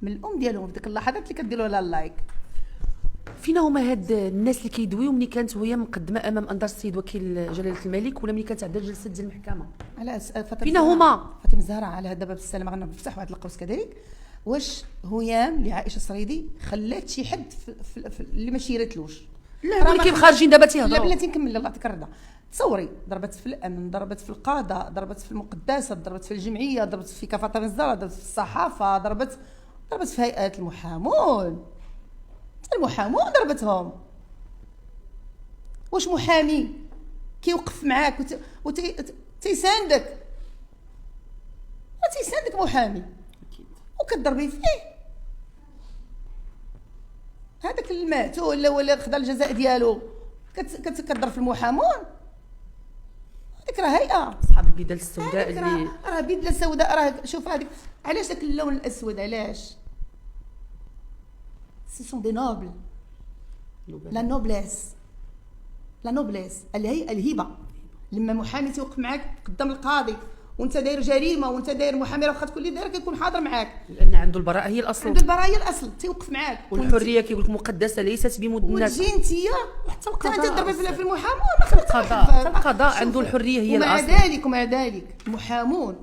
من الام ديالهم في ديك اللحظات اللي كديروا لها اللايك. فينا هما هاد الناس اللي كيدويو ملي كانت وهي مقدمه امام انظار السيد وكيل جلاله الملك ولا ملي كانت عندها جلسه ديال المحكمه؟ على فينا هما فاطمه الزهراء على هذا باب السلام غنفتح واحد القوس كذلك. واش لعائشه الصريدي خلات شي حد في اللي ما شيرتلوش؟ لا اللي كيف خارجين دابا لا تيهضروا. بلاتي نكمل الله يعطيك الرضا. تصوري ضربت في الامن، ضربت في القضاء، ضربت في المقدسه، ضربت في الجمعيه، ضربت في كفاطمه الزهراء، ضربت في الصحافه، ضربت في هيئات المحامون ضربتهم. واش محامي كيوقف معاك تيساندك محامي وكتضربي فيه؟ هذاك المعتول ولا خدا الجزاء ديالو كتضرب في المحامون؟ هذيك راه هيئه اصحاب البدل السوداء اللي راه بدله سوداء. راه شوف هذيك علاش داك اللون الاسود؟ علاش؟ سي سون دي نوبل، لا نوبليس الهبه. لما محامي تيوقف معاك قدام القاضي وانت داير جريمه وانت داير محامي راه واخا تكون اللي داير كيكون حاضر معاك، لان عنده البراءه هي الاصل. عنده البراءه هي الاصل، تيوقف معاك. والحريه كيقول لك مقدسه ليست بمدنه. وتجي انتيا وحتى القضاء تضربي في المحامون. القضاء عنده الحريه هي الاصل. ومع ذلك المحامون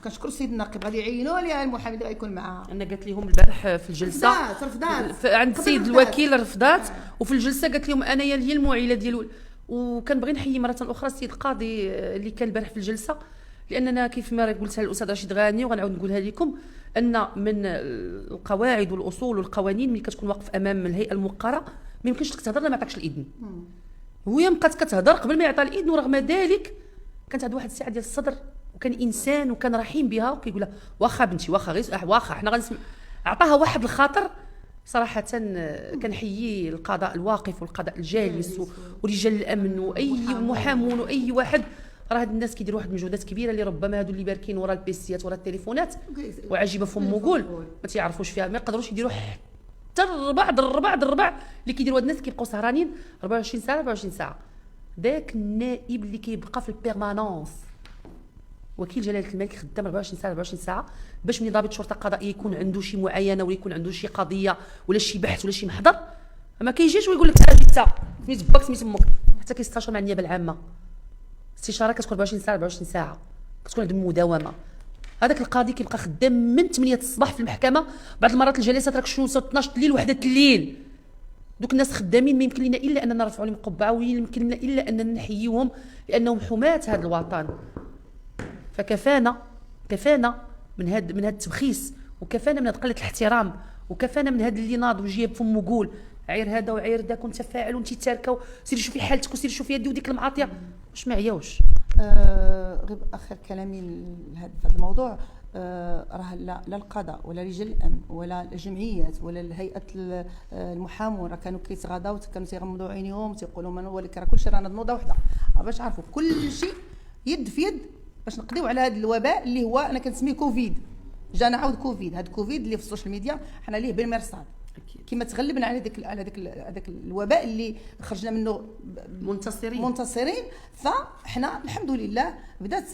كنشكر السيد الناقب غادي يعينوا لي المحامي اللي غيكون معاها. انا قالت لهم البارح في الجلسه رفضات عند السيد الوكيل رفضات، وفي الجلسه قالت لهم انايا هي المعيله ديال. وكنبغي نحيي مره اخرى السيد القاضي اللي كان البارح في الجلسه، لاننا كيف ما قلتها للاستاذ رشيد غاني وغنعاود نقولها لكم، ان من القواعد والاصول والقوانين ملي كتكون واقف امام الهيئه الموقره ما يمكنش لك تهضر لا ما عطاكش الاذن. وهي بقات كتهضر قبل ما يعطى الاذن، ورغم ذلك كانت عندها واحد السعه ديال الصدر، وكان انسان وكان رحيم بها، وكيقول لها واخا بنتي واخا غير واخا حنا غنسمع. عطاها واحد الخاطر صراحه. كنحيي القضاء الواقف والقضاء الجالس ورجال الامن واي محامون واي واحد. راه هاد الناس كيديروا واحد المجهودات كبيره اللي ربما هادو اللي باركين ورا البيسيات ورا التليفونات وعجيبه فم وقول ما تيعرفوش فيها، ما يقدروش يديروا حتى الربع اللي كيديروا هاد الناس. كيبقاو سهرانين 24 ساعه. داك النائب اللي كيبقى في البيرمانونس وكيل جلاله الملك خدام 24 ساعه باش من ضابط شرطه قضائيه يكون عنده شي معاينه ولا يكون عنده شي قضيه ولا شي بحث ولا شي محضر، ما كيجيش ويقول لك اجي انت سميت باك سميت امك، حتى كيستشار مع النيابه العامه. استشاره كتكون 24 ساعه كتكون عندهم مداومه. هذاك القاضي كيبقى خدام من 8 الصباح في المحكمه، بعض المرات الجلسات راك شنو 12 الليل وحده الليل. دوك الناس خدامين ما يمكن لنا الا اننا نرفعوا لهم قبعه، ويمكن لنا الا اننا نحييهم لانهم حماة هذا الوطن. فكفانا من هذا التبخيس، وكفانا من هذه قله الاحترام، وكفانا من هذا اللي ناض وجايب فم وقول عير هذا وعير ذاك وانت فاعل وانت تاركه سيري شوفي حالتك وسيري شوفي يدي وديك المعاطيه واش ما عياوش. غير اخر كلامي لهذا الموضوع. راه لا القضاء ولا رجال الامن ولا الجمعيات ولا الهيئه المحامون راه كانوا كيتغاضاو، كانوا تيغمضوا عينيهم وتيقولوا من هو اللي راه كلشي رانا نوضه وحده باش عرفوا كل شيء يد في يد باش نقضيو على هذا الوباء اللي هو انا كنسميه كوفيد. جانا عاود كوفيد، هذا كوفيد اللي في السوشيال ميديا حنا ليه بالمرصاد كما تغلبنا على هذاك الوباء اللي خرجنا منه منتصرين. فاحنا الحمد لله بدات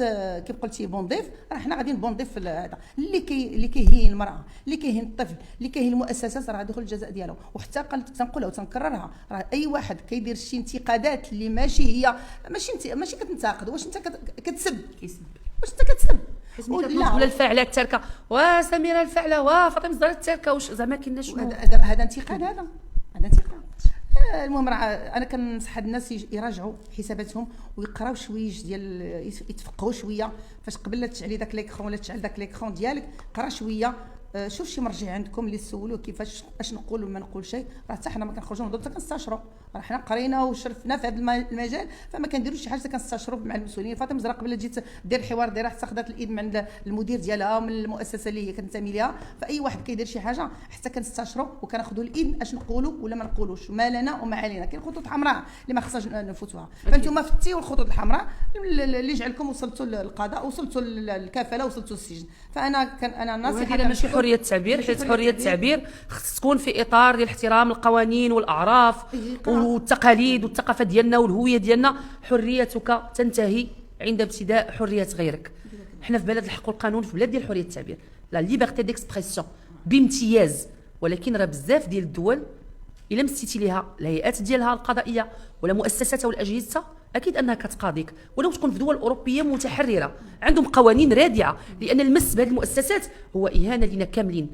كيف قلتي بونضيف، راه حنا غاديين بونضيف هذا اللي كيهين المراه، اللي كيهين الطفل، اللي كيهين المؤسسات، راه يدخل الجزاء ديالو. وحتى تنقولها وتنكررها، راه اي واحد كيدير شي انتقادات اللي ماشي كتنتقد، واش انت كتسب، واش انت كتسب ولا الفاعله التركه وسميره الفاعله وفاطمه الزهراء التركه، واش زعما كاين شنو هذا انتقاد، هذا انتقاد. المهم راه انا كنصح الناس يراجعوا حساباتهم ويقراو شويه ديال يتفقهوا شويه فاش قبل لا تشعلي داك ليكرون ولا تشعل داك ليكرون ديالك، قرا شويه، شوف شي مرجع عندكم اللي سولوا كيفاش اش نقول وما نقول شيء. راه حتى حنا ما كنخرجوا نهضروا حتى كنستشروا، راه حنا قرينا وشرفنا في هذا المجال، فما كنديروش شي حاجه كنستشروا مع المسؤولين. فاطمه الزهراء قبل جيت دير الحوار ديالها حتى خدات الايد من المدير ديالها ومن المؤسسه اللي هي كتنتمي ليها. فاي واحد كيدير شي حاجه حتى كنستشروا وكناخذوا الايد اش نقولوا ولا ما نقولوش، ما لنا وما علينا. كاين خطوط حمراء اللي ما خصناش نفوتوها، فانتم فتيوا الخطوط الحمراء اللي جعلكم وصلتوا للقضاء، وصلتوا للكفاله، وصلتوا للسجن. فانا نصيحه ماشي حريه التعبير، حيت حريه التعبير خص تكون في اطار ديال احترام القوانين والاعراف والتقاليد والثقافه ديالنا والهويه ديالنا. حريتك تنتهي عند ابتداء حريه غيرك. حنا في بلد الحق والقانون، في بلاد ديال حريه التعبير، لا ليبرتي ديكسبرسيون بامتياز. ولكن راه بزاف ديال الدول الا مستيتي ليها الهيئات ديالها القضائيه ولا مؤسساتها ولا اجهزتها، اكيد انها كتقاضيك. ولو تكون في دول اوروبيه متحرره عندهم قوانين رادعه، لان المس بهذه المؤسسات هو اهانه لنا كاملين.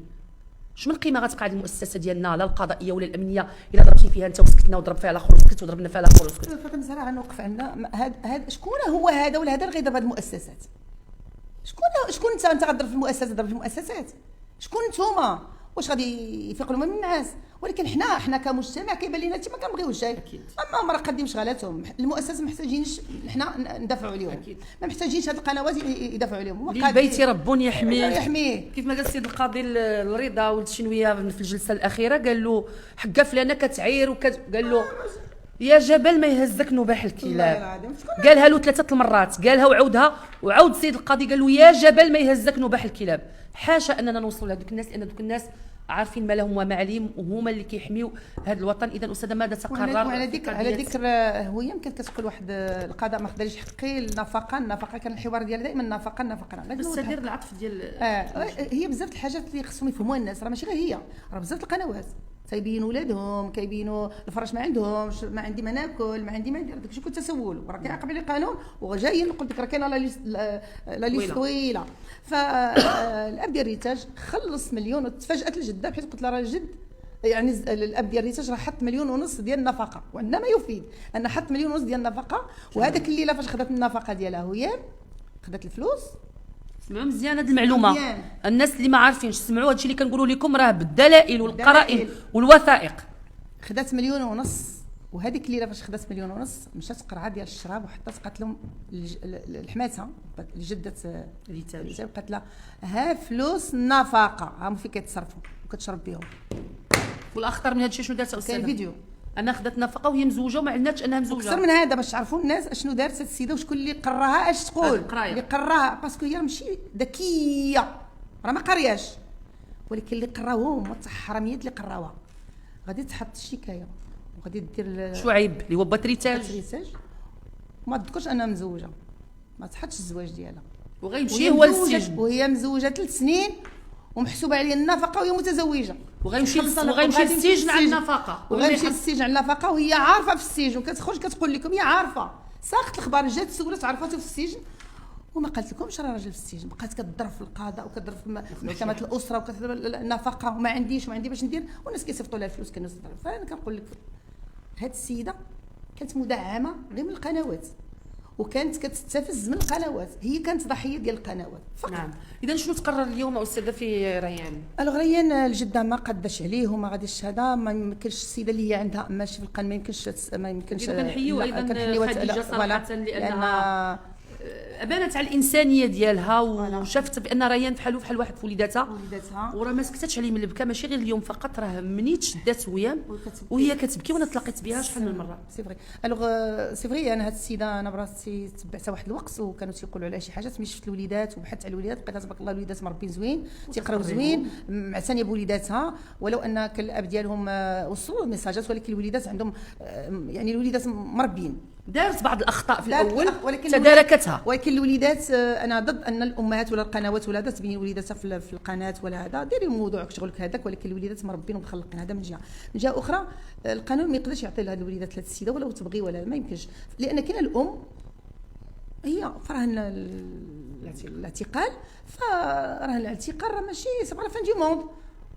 شنو من قيمه غتبقى هذه المؤسسه ديالنا لا القضائيه ولا الامنيه الا ضربتي فيها انت وسكتنا وضرب فيها الاخر وسكت وضربنا فيها الاخر وسكت؟ فاطمه الزهراء غنوقف عندنا هذا شكون هو هذا ولا هذا اللي غيضرب هذه المؤسسات؟ شكون انت غتضرب في المؤسسات؟ ضرب في المؤسسات شكون نتوما؟ واش غادي يفيقوا لهم الناس؟ ولكن حنا كمجتمع كيبان لنا حتى ما كنبغيوش شيء. اما ما قادين شغلاتهم المؤسسات، ما محتاجينش حنا ندافعوا عليهم، أكيد. ما محتاجينش هذه القنوات يدافعوا عليهم. البيت رب يحميه. كيف ما قال السيد القاضي الرضا ولد الشنويه في الجلسه الاخيره، قال له حقا فلانه كتعير قال له يا جبل ما يهزك نباح الكلاب. قالها له 3 المرات، قالها وعاودها، وعاود السيد القاضي قال له يا جبل ما يهزك نباح الكلاب. حاشا اننا نوصلوا لهذوك الناس، لان ذوك الناس عارفين ما لهم وما عليهم، وهما اللي كيحميو هذا الوطن. اذا استاذه ماذا تقرر؟ على ذكر هو يمكن كتقول واحد القضاء ما قدرش يحقي النفقه كان الحوار ديالها دائما النفقه بس دير العطف ديال هي بزاف الحاجات اللي خصهم يفهموها الناس، راه ماشي غير هي، راه بزاف القنوات تيبينوا ولادهم، كيبينوا الفرش ما عندهمش، ما عندي ما ناكل، ما عندي داكشي كنت تسول، وراه كيعاقب عليه القانون. وجايين قلت لك راه كاينه لا ليست طويله. فالاب ديال الريتاج خلص مليون وتفاجات الجده، حيت قلت لها راه الجد يعني الاب ديال الريتاج راه حط 1.5 مليون ديال النفقه، وعندنا ما يفيد ان حط 1.5 مليون ديال النفقه. وهذاك الليله فاش خدات النفقه ديالها هي خدات الفلوس. سمعوا مزيان هذه المعلومه مزيان. الناس اللي ما عارفينش سمعوا هادشي اللي كنقولوا لكم، راه بالدلائل والقرائن والوثائق. خدات 1.5 مليون، وهذيك الليله فاش خدات 1.5 مليون مشات قرعه ديال الشراب وحطات قالت لهم لحماتها لجده الريتاج، قالت لها ها فلوس النفقه هاهم فين كيتصرفوا وكتشرب بهم. والاخطر من هادشي شنو دارت استاذه؟ كاين فيديو انا خدات نفقه وهي مزوجه وما عندناش انها مزوجه. اكثر من هذا باش تعرفوا الناس اشنو دارت هاد السيده وشكون اللي قراها اش تقول. اللي قراها باسكو هي ماشي ذكيه، راه ما قرياش، ولكن اللي قراوهم هما الحراميات اللي قراوها. غادي تحط الشكايه وغادي دير شعيب اللي هو باتريتاج ما تذكرش انها مزوجه، ما تحطش الزواج ديالها، وغيمشي هو للسجن وهي مزوجه 3 سنين ومحسوبه عليها النفقه وهي متزوجه، وغيمشي للسجن على النفقه، وغيمشي للسجن على النفقه وهي عارفه في السجن، وكتخرج كتقول لكم هي عارفه ساقط الخبر، جات سولت عرفته في السجن وما قالت لكمش راه راجل في السجن. بقات كتضرب في القضاء وكتضرب في محكمه الاسره وكتضرب النفقه وما عنديش باش ندير، والناس كيصيفطوا لها الفلوس كنوصل. فانا كنقول لك هاد السيده كانت مدعمه غير من القنوات، وكانت كتستفز من القنوات، هي كانت ضحيه ديال القنوات فقط. نعم. اذا شنو تقرر اليوم استاذه في ريان؟ ريان الجده ما قداش عليه وما غاديش هذا، ما يمكنش السيده اللي هي عندها ماشي في القانون ما يمكنش كنحيوا ايضا خديجه صراحه لانها بانت على الانسانيه ديالها وشافت بان ريان بحال واحد في وليداتها وراه ما سكتتش عليه من البكا، ماشي غير اليوم فقط، راه منيت شدات ويام وهي كتبكي وانا تلاقيت بها شحال من مره. سي فري. الوغ سي فري، انا هاد السيده انا براسي تبعتها واحد الوقت وكانوا تيقولوا عليها شي حاجات، ملي شفت الوليدات وبحثت على الوليدات لقيتها تبارك الله الوليدات مربين زوين، تيقراو زوين، معتنيه بوليداتها، ولو ان كان الاب ديالهم وصلوا الميساجات، ولكن الوليدات عندهم يعني الوليدات مربين. دارت بعض الاخطاء في الاول ولكن تداركتها، ولكن الوليدات انا ضد ان الامهات ولا القنوات ولا هذا تبين وليداتها في القناه ولا هذا، ديري موضوعك شغلك هذاك، ولكن الوليدات مربين ومخلقين. هذا من جهه اخرى القانون ما يقدرش يعطي لهاد الوليدات لهاد السيده ولا تبغي ولا ما يمكنش، لان كاين الام هي فرهن الاعتقال، فرهن الاعتقال راه ماشي سبغ فان دي موند،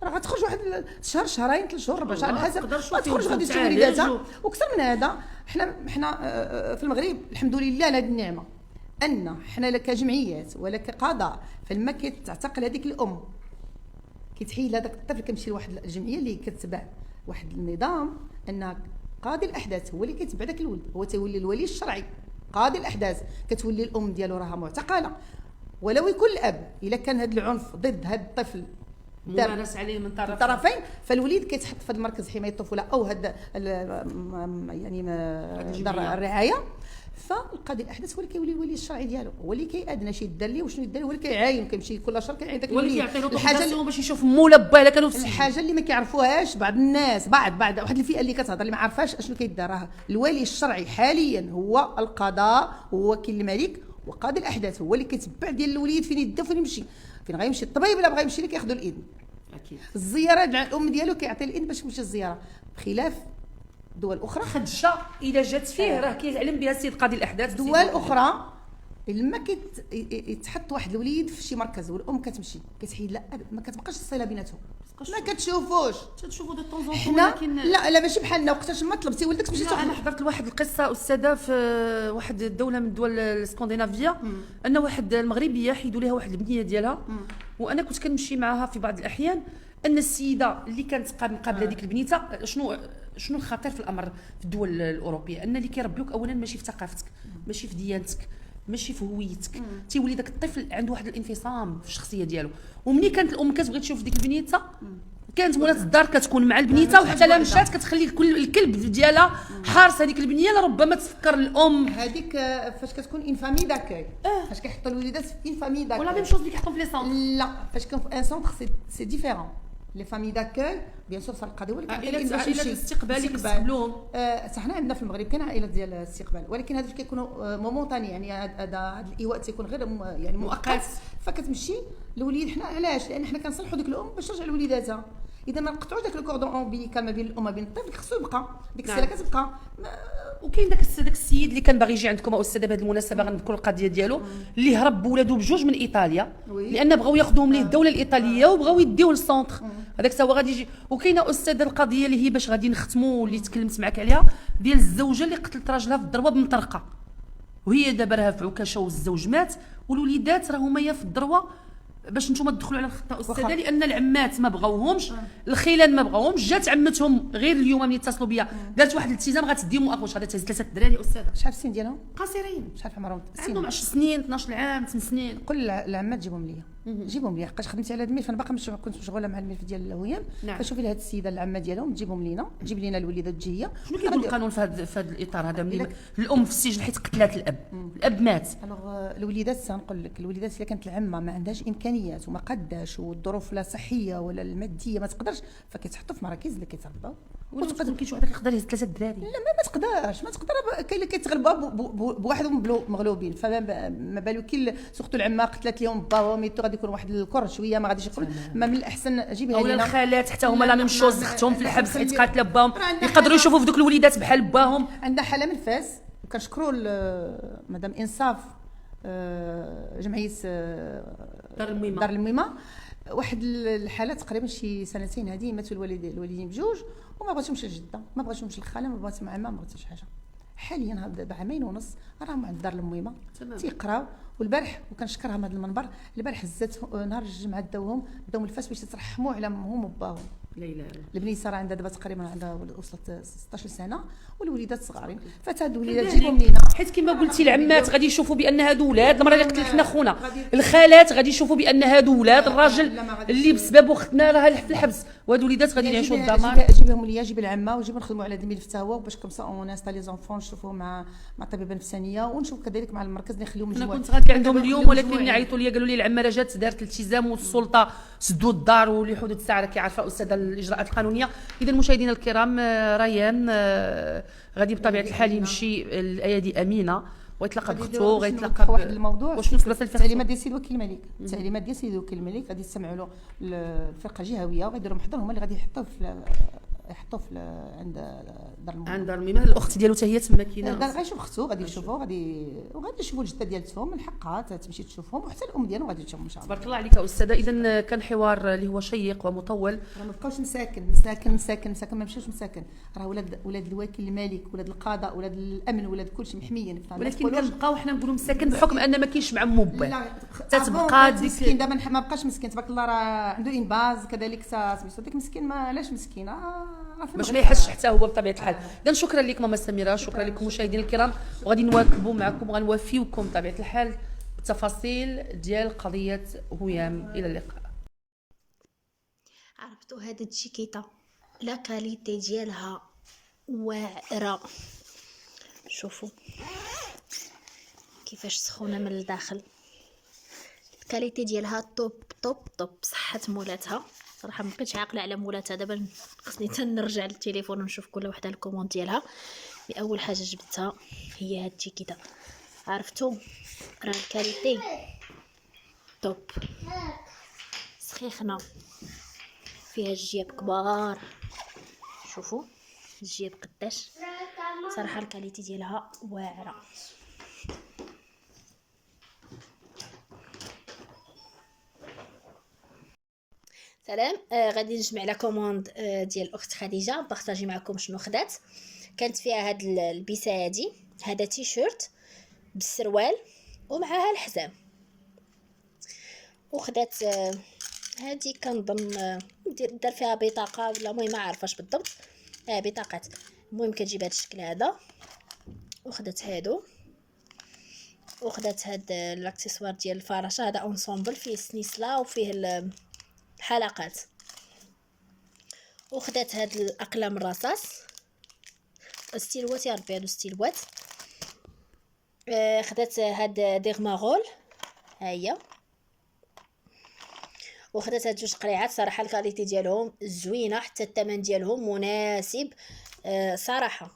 راه غتخرج واحد شهر شهرين 3 شهور 4 شهور على حسب تخرج غادي تشوف وليداتها. وكثر من هذا حنا في المغرب الحمد لله على هذه النعمه، ان حنا كجمعيات ولا كقضاء فلما كتعتقل هذيك الام كيتحيل هذاك الطفل كيمشي لواحد الجمعيه اللي كتبع واحد النظام، ان قاضي الاحداث هو اللي كيتبع داك الولد، هو تيولي الولي الشرعي قاضي الاحداث، كتولي الام ديالو راها معتقله. ولو يكون الاب الا كان هذا العنف ضد هذا الطفل ممارس عليه من طرفين، فالوليد كيتحط في المركز حمايه الطفوله او هذا يعني دار الرعايه، فالقاضي الاحداث هو اللي كيولي الولي الشرعي ديالو، هو اللي كيادنا شي يدار ليه وشنو يدار، هو اللي كيعاين كيمشي كل شهر كيعين داك الولي كيعطي له طوكاسيون باش يشوف مو ولا با الا كانوا في الحاجه اللي ما كيعرفوهاش بعض الناس، بعض واحد الفئه اللي كتهضر اللي ما عارفاش اشنو كيدار. راه الولي الشرعي حاليا هو القضاء، هو وكيل الملك وقاضي الاحداث، هو اللي كيتبع ديال الوليد فين يدى وفين يمشي، فين غيمشي الطبيب ولا بغى يمشي لك ياخذوا الاذن. اكيد الزياره مع الام ديالو كيعطي الاذن باش يمشي الزياره، بخلاف دول اخرى خدشه اذا جات فيه راه كيعلم بها السيد قاضي الاحداث. دول اخرى لما يتحط واحد الوليد في شي مركز والام كتمشي كتحيد، لا ما كتبقاش الصله بيناتهم، ما كتشوفوش تشوفوا دو طون حنا لا ماشي بحالنا. وقتاش ما طلبتي ولدك تمشي تاخذ. انا حضرت لواحد القصه استاذه في واحد الدوله من الدول الاسكندنافيه، ان واحد المغربيه حيدوا لها واحد البنيه ديالها، وانا كنت كنمشي معها في بعض الاحيان، ان السيده اللي كانت مقابله هذيك البنيته شنو الخطير في الامر في الدول الاوروبيه، ان اللي كيربيوك اولا ماشي في ثقافتك، ماشي في ديانتك، ماشي في هويتك، تيولي داك الطفل عنده واحد الانفصام في الشخصيه ديالو. ومني كانت الام كتبغي تشوف ديك البنيته كانت مولات الدار كتكون مع البنيته، وحتى لا مشات كتخلي الكلب ديالها حارس هذيك البنيه، لربما تفكر الام هذيك فاش كتكون ان فامي داكاي، فاش كيحطوا الوليدات في ان فامي داكاي ولا ميم شوز اللي كيحطوا في لي سونتر. لا فاش كان في ان سونتر سي ديفيرون. لي فامي داكاي بيان سور صار القضيه، ولكن عائلات الاستقبال يستقبلون صح. حنا عندنا في المغرب كاين عائلات ديال الاستقبال، ولكن هذوك كيكونوا مومونطاني، يعني هذا الايواء تيكون غير يعني مؤقت، فكتمشي الوليد. حنا علاش؟ لان حنا كنصلحوا ديك الام باش ترجع لوليداتها. اذا ما نقطعوش داك الكوردون امبيليكال ما بين الام وما بين الطفل، خصو يبقى ديك السيده كتبقى. وكاين داك السيد اللي كان باغي يجي عندكم استاذه بهذه المناسبه غنذكر القضيه ديالو، اللي هرب بولادو بجوج من ايطاليا لان بغاو ياخذوهم ليه الدوله الايطاليه وبغاو يديوه للسونتر هذاك هو غادي يجي. وكاينه استاذه القضيه اللي هي باش غادي نختموا واللي تكلمت معك عليها، ديال الزوجه اللي قتلت راجلها في الضربه بمطرقه، وهي دابا راها في عكاشه والزوج مات، والوليدات راه هما في الضروه باش نتوما تدخلوا على الخطه استاذه، لان العمات ما بغاوهمش، الخيلان ما بغاوهمش، جات عمتهم غير اليوم ملي اتصلوا بيا دارت واحد الالتزام غتديهم واخوش، غادي تهز 3 دراري استاذه. شحال السن ديالهم؟ قصيرين. شحال عمرهم؟ عندهم 10 سنين 12 عام 8 سنين. قل العمات جيبهم ليا، جيبهم ليا، حقاش خدمتي على هذا الملف، انا باقا كنت مشغوله مع الملف ديال الهويام. فشوفي لهاد السيده العمه ديالهم تجيبهم لينا، تجيب لينا الوليدات تجي هي. شنو كيقول القانون في هذا الاطار هذا؟ ملي الام في السجن حيت قتلات الاب مات. الوغ الوليدات سنقول لك، الوليدات الا كانت العمه ما عندهاش امكانيات وما قداش والظروف لا صحيه ولا الماديه ما تقدرش، فكيتحطوا في مراكز اللي كيترباو. وتقدر كاين شي واحد يقدر يهز 3 دراري. لا ما تقدرش كاين اللي كيتغلبوا بوحدهم مغلوبين، فما بالو كي سورتو العمه قتلت لهم باهم يتو غادي يكون واحد الكر شويه ما غاديش يقول ما من الاحسن جيبها لينا. ولا الخالات حتى هما لا ميم شوز، اختهم في الحبس حيت قاتله باهم، يقدروا يشوفوا في دوك الوليدات بحال باهم. عندنا حاله من فاس وكنشكروا مدام انصاف جمعيه دار الميمه، واحد الحاله تقريبا شي سنتين هذه ماتوا الوالدين بجوج وما بغاتهمش الجده، ما بغاتهمش الخاله، ما بغاتهم عمه، ما بغاتش حاجه. حاليا دابا عامين ونص راهم عند دار الميمه تيقراو. والبارح وكنشكرها من هذا المنبر، البارح هزات نهار الجمعه داوهم الفاس باش يترحموا على امهم وباهم. لا اله الا البنيته راه عندها دابا تقريبا عندها وصلت 16 سنه، والوليدات صغارين، فهاد الوليدات تجيبهم لينا حيت كما قلتي العمات غادي يشوفوا بان هادو ولاد المراه اللي قتلت لنا خونا، الخالات غادي يشوفوا بان هادو ولاد الراجل اللي بسببه ختنا راه في الحبس، وهادو وليدات غادي يعيشوا الدمار. جيبهم ليا، جيب العمه وجيب نخدموا على الملف حتى هو باش كومسا اون انستالي زونفون نشوفوا مع الطبيبه النفسانيه، ونشوف كذلك مع المركز اللي نخليو انا مجموعه. كنت غادي عندهم اليوم ولكن ملي عيطوا لي قالوا لي العمه راه جات دارت الالتزام والسلطه سدوا الدار ولحدود الساعه، راكي عارفه استاذه الاجراءات القانونيه. اذا مشاهدينا الكرام، ريان غادي بطبيعه الحال يمشي الايادي امينه ويتلقى بختو، غيتلقى واحد الموضوع واش في البلاصه اللي التعليمات ديال سيد وكيل الملك، التعليمات ديال سيد وكيل الملك غادي يستمعوا له الفرقه الجهويه وغيديروا محضر، هما اللي غادي يحطوه في عند دار المؤمن. عند دار المؤمن. الاخت ديالو حتى هي تما كاينه، غيشوف اختو، غادي يشوفوا وغادي يشوفوا الجده ديالتهم، من حقها تمشي تشوفهم، وحتى الام ديالهم غادي تشوفهم ان شاء الله. تبارك الله عليك استاذه. اذا كان حوار اللي هو شيق ومطول. راه ما بقاوش مساكن، ما مشاوش مساكن، راه ولاد الوكيل الملك، ولاد القضاء، ولاد الامن، ولاد كلشي محميين. ولكن كنبقاو حنا نقولوا مساكن بحكم ان ما كاينش مع موبايل، تتبقى ديك مسكين. دابا ما بقاش مسكين تبارك الله، راه عنده ان باز كذلك سميتو ديك مسكين، ما علاش مسكين باش ما يحسش حتى هو بطبيعه الحال. اذا شكرا لك ماما سميره، شكرا لكم مشاهدينا الكرام، وغادي نواكبوا معكم وغنوافيوكم بطبيعه الحال بالتفاصيل ديال قضيه هيام. الى اللقاء. عرفتوا هاد الجيكيطه لا كاليتي ديالها واعره، شوفوا كيفاش سخونه من الداخل، الكاليتي ديالها توب توب توب. صحه مولاتها صراحه ما بقيتش عاقله على مولاتها، دابا خصني تنرجع للتليفون ونشوف كل وحده الكوموند ديالها. اول حاجه جبتها هي هاد الجيكيطه، عرفتوا راه الكاليتي توب، سخيخنا، فيها الجياب كبار، شوفوا الجياب قداش، صراحه الكاليتي ديالها واعره. سلام. غادي نجمع على كوموند ديال الاخت خديجه، بارطاجي معكم شنو خدات. كانت فيها هاد البيسه هادي، هذا تيشيرت بالسروال ومعها الحزام، وخدات هادي كنظن دار فيها بطاقه ولا المهم ما عارفاش بالضبط، بطاقات. المهم كتجيب هذا الشكل هذا، وخدات هادو، وخدات هاد الاكسسوار ديال الفراشه، هذا اونسومبل فيه السنيسله وفيه الحلقات، وخدات هاد الاقلام الرصاص، ستيلوات يا ربي، هادو ستيلوات. خدات هاد ديغماغول ها هي، وخدات هاد جوج قريعات. صراحه الكاليتي ديالهم زوينه، حتى الثمن ديالهم مناسب. صراحه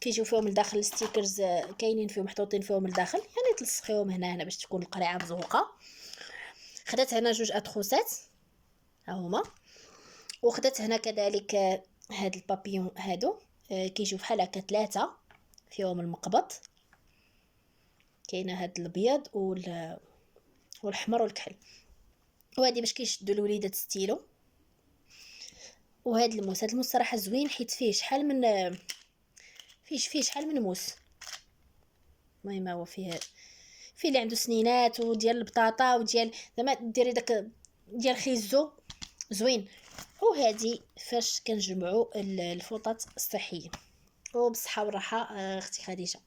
كيجيو فيهم الداخل ستيكرز، كاينين فيهم محطوطين فيهم الداخل، يعني تلصقيهم هنا باش تكون القريعه مزوقه. خدات هنا جوج ادخوسات ها هما، وخدات هنا كذلك هاد البابيون هادو، كيجيو بحال هكا 3 فيهم المقبض، كاينه هاد الابيض والحمر والكحل، وهادي باش كيشدوا الوليدات ستيلو. وهاد الموس، هاد الموس صراحه زوين حيت فيه شحال من موس. المهم هو فيه اللي عنده سنينات وديال البطاطا وديال زعما ديري داك ديال خيزو زوين. وهادي فاش كنجمعوا الفوطات الصحيه. وبالصحه والراحه اختي خديجه.